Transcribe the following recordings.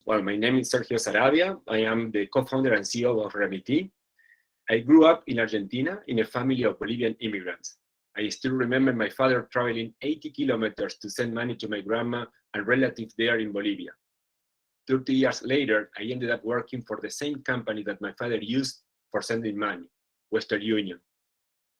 Well, my name is Sergio Sarabia. I am the co-founder and CEO of Remitee. I grew up in Argentina in a family of Bolivian immigrants. I still remember my father traveling 80 kilometers to send money to my grandma and relatives there in Bolivia. 30 years later, I ended up working for the same company that my father used for sending money, Western Union.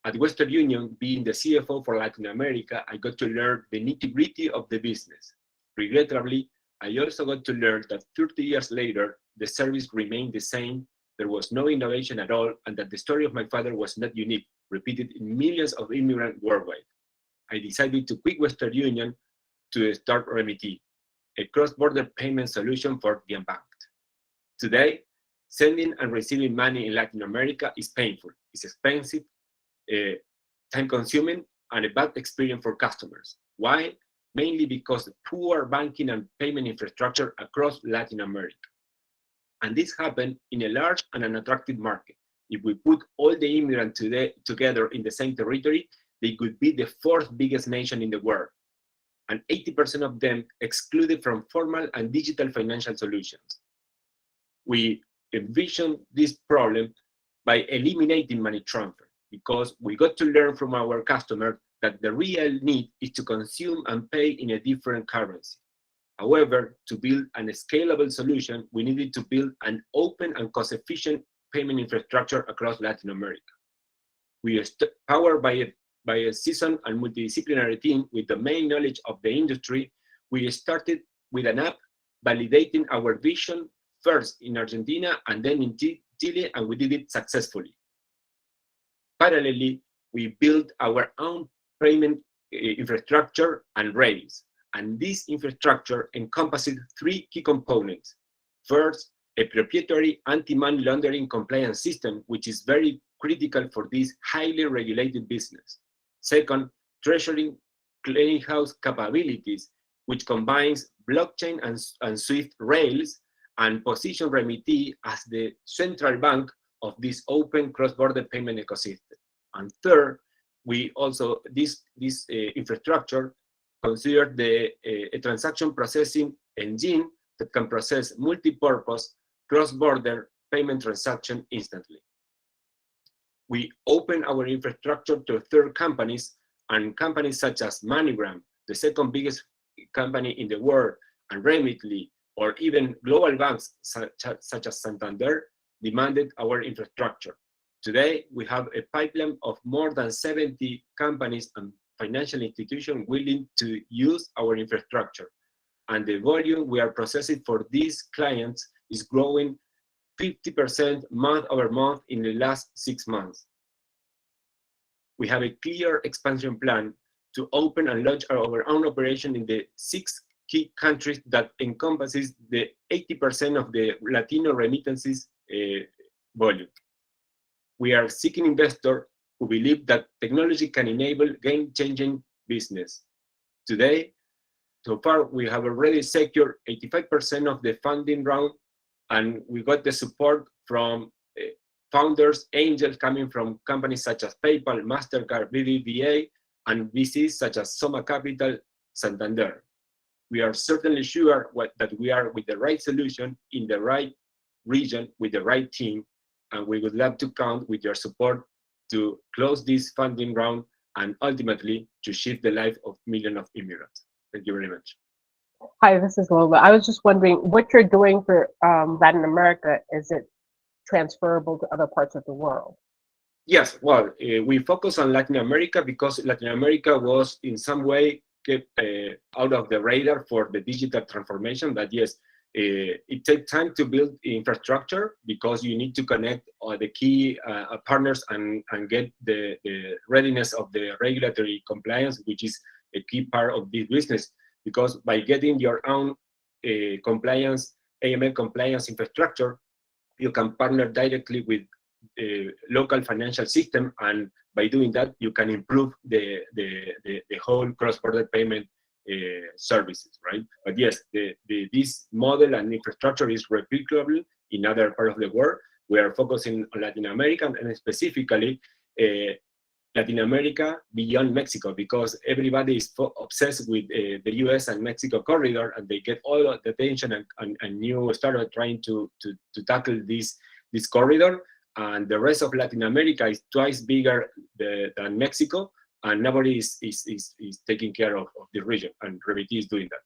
At Western Union, being the CFO for Latin America, I got to learn the nitty-gritty of the business. Regrettably, I also got to learn that 30 years later, the service remained the same, there was no innovation at all, and that the story of my father was not unique, repeated in millions of immigrants worldwide. I decided to quit Western Union to start Remitee, a cross-border payment solution for the unbanked. Today, sending and receiving money in Latin America is painful, it's expensive, time-consuming, and a bad experience for customers. Why? Mainly because of poor banking and payment infrastructure across Latin America. And this happened in a large and unattractive market. If we put all the immigrants together in the same territory, they could be the fourth biggest nation in the world, and 80% of them excluded from formal and digital financial solutions. We envisioned this problem by eliminating money transfer, because we got to learn from our customers that the real need is to consume and pay in a different currency. However, to build a scalable solution, we needed to build an open and cost-efficient payment infrastructure across Latin America. We are powered by a seasoned and multidisciplinary team with domain knowledge of the industry. We started with an app validating our vision first in Argentina and then in Chile, and we did it successfully. Parallelly, we built our own payment infrastructure and Rails. And this infrastructure encompasses three key components. First, a proprietary anti-money laundering compliance system, which is very critical for this highly regulated business. Second, treasury clearinghouse capabilities, which combines blockchain and Swift Rails and position Remitee as the central bank of this open cross-border payment ecosystem. And third, we also, this infrastructure considered a transaction processing engine that can process multi-purpose cross-border payment transaction instantly. We open our infrastructure to third companies, and companies such as MoneyGram, the second biggest company in the world, and Remitee, or even global banks such as Santander, demanded our infrastructure. Today, we have a pipeline of more than 70 companies and financial institutions willing to use our infrastructure. And the volume we are processing for these clients is growing 50% month over month in the last 6 months. We have a clear expansion plan to open and launch our own operation in the 6 key countries that encompasses the 80% of the Latino remittances volume. We are seeking investors who believe that technology can enable game-changing business. Today, so far, we have already secured 85% of the funding round, and we got the support from founders, angels coming from companies such as PayPal, MasterCard, BBVA, and VCs such as Soma Capital, Santander. We are certainly sure that we are with the right solution in the right region with the right team, and we would love to count with your support to close this funding round and ultimately to shift the life of millions of immigrants. Thank you very much. Hi, this is Lola. I was just wondering what you're doing for Latin America. Is it transferable to other parts of the world? Yes, well, we focus on Latin America because Latin America was in some way kept out of the radar for the digital transformation. But yes, it takes time to build infrastructure because you need to connect the key partners and get the readiness of the regulatory compliance, which is a key part of this business. Because by getting your own compliance, AML compliance infrastructure, you can partner directly with local financial system, and by doing that, you can improve the whole cross-border payment services, right? But yes, this model and infrastructure is replicable in other parts of the world. We are focusing on Latin America, and specifically, Latin America beyond Mexico, because everybody is obsessed with the US and Mexico corridor, and they get all of the attention, and you started trying to tackle this corridor, and the rest of Latin America is twice bigger than Mexico, and nobody is taking care of the region, and Remitee is doing that.